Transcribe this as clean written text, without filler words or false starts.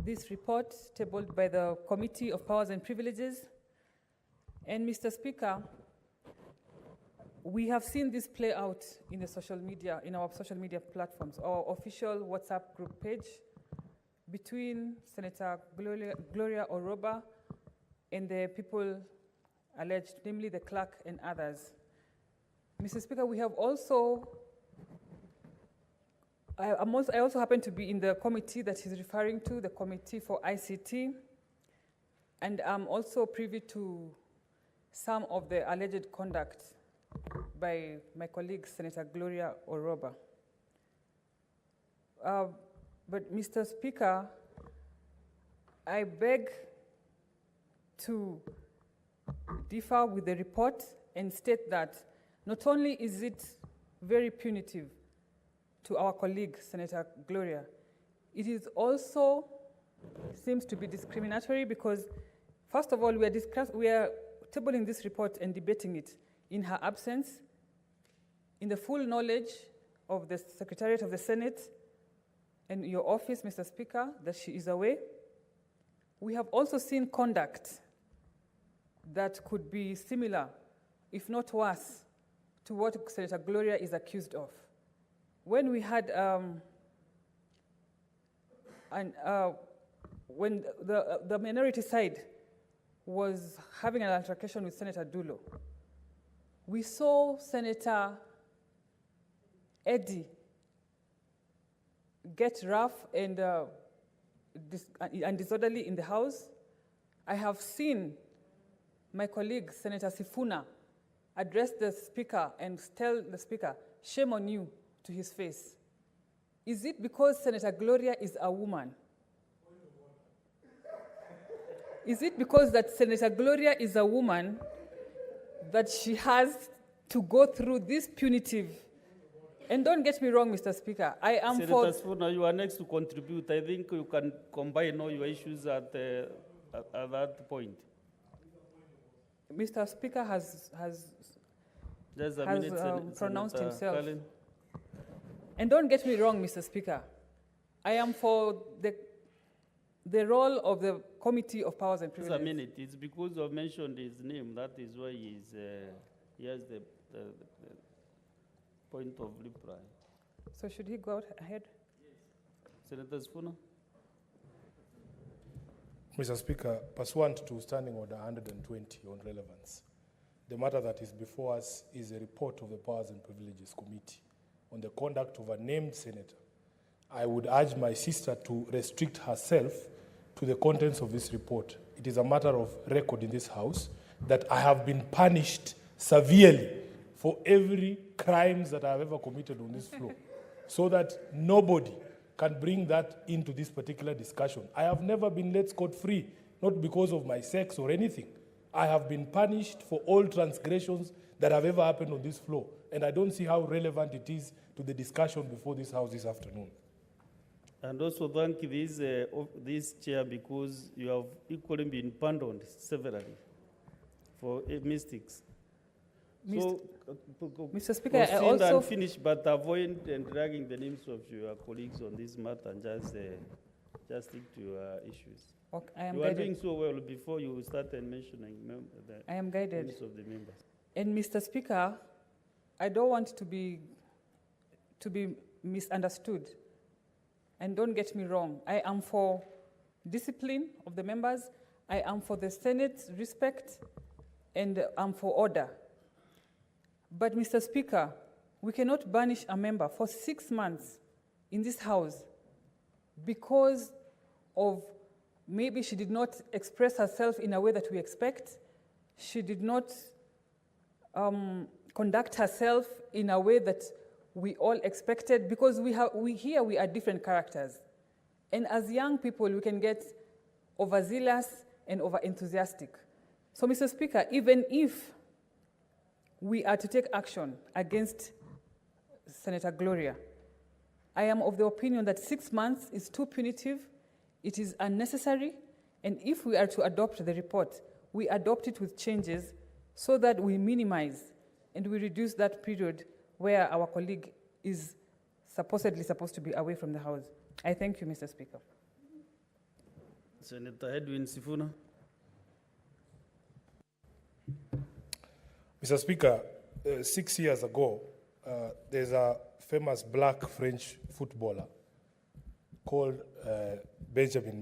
this report tabled by the Committee of Powers and Privileges. And Mr. Speaker, we have seen this play out in the social media, in our social media platforms, our official WhatsApp group page, between Senator Gloria Oroba and the people alleged, namely the clerk and others. Mr. Speaker, we have also, I also happen to be in the committee that he's referring to, the Committee for ICT, and I'm also privy to some of the alleged conduct by my colleague, Senator Gloria Oroba. But Mr. Speaker, I beg to differ with the report and state that not only is it very punitive to our colleague, Senator Gloria, it is also seems to be discriminatory because, first of all, we are tabling this report and debating it in her absence, in the full knowledge of the Secretariat of the Senate and your office, Mr. Speaker, that she is away. We have also seen conduct that could be similar, if not worse, to what Senator Gloria is accused of. When we had, when the minority side was having an altercation with Senator Dulo, we saw Senator Eddie get rough and disorderly in the House. I have seen my colleague, Senator Sifuna, address the Speaker and tell the Speaker, shame on you, to his face. Is it because Senator Gloria is a woman? Is it because that Senator Gloria is a woman that she has to go through this punitive? And don't get me wrong, Mr. Speaker, I am for... Senator Sifuna, you are next to contribute. I think you can combine all your issues at that point. Mr. Speaker has pronounced himself. Karan. And don't get me wrong, Mr. Speaker, I am for the role of the Committee of Powers and Privileges. Just a minute. It's because you have mentioned his name. That is why he has the point of reply. So should he go ahead? Yes. Senator Sifuna. Mr. Speaker, pursuant to Standing Order 120 on relevance, the matter that is before us is a report of the Powers and Privileges Committee on the conduct of a named senator. I would urge my sister to restrict herself to the contents of this report. It is a matter of record in this House that I have been punished severely for every crimes that I have ever committed on this floor, so that nobody can bring that into this particular discussion. I have never been let scot-free, not because of my sex or anything. I have been punished for all transgressions that have ever happened on this floor, and I don't see how relevant it is to the discussion before this House this afternoon. And also thank this chair because you have equally been pardoned severally for mistakes. Mr. Speaker, I proceed also and finish, but avoid and dragging the names of your colleagues on this matter and just stick to your issues. Okay, I am you guided. are doing so well before you started mentioning I am guided. names of the members. And Mr. Speaker, I don't want to be misunderstood. And don't get me wrong, I am for discipline of the members, I am for the Senate's respect, and I'm for order. But Mr. Speaker, we cannot banish a member for 6 months in this House because of maybe she did not express herself in a way that we expect. She did not conduct herself in a way that we all expected, because we are different characters. And as young people, we can get overzealous and over-enthusiastic. So, Mr. Speaker, even if we are to take action against Senator Gloria, I am of the opinion that 6 months is too punitive, it is unnecessary, and if we are to adopt the report, we adopt it with changes so that we minimize and we reduce that period where our colleague is supposedly supposed to be away from the House. I thank you, Mr. Speaker. Senator Edwin Sifuna. Mr. Speaker, 6 years ago, there's a famous black French footballer called Benjamin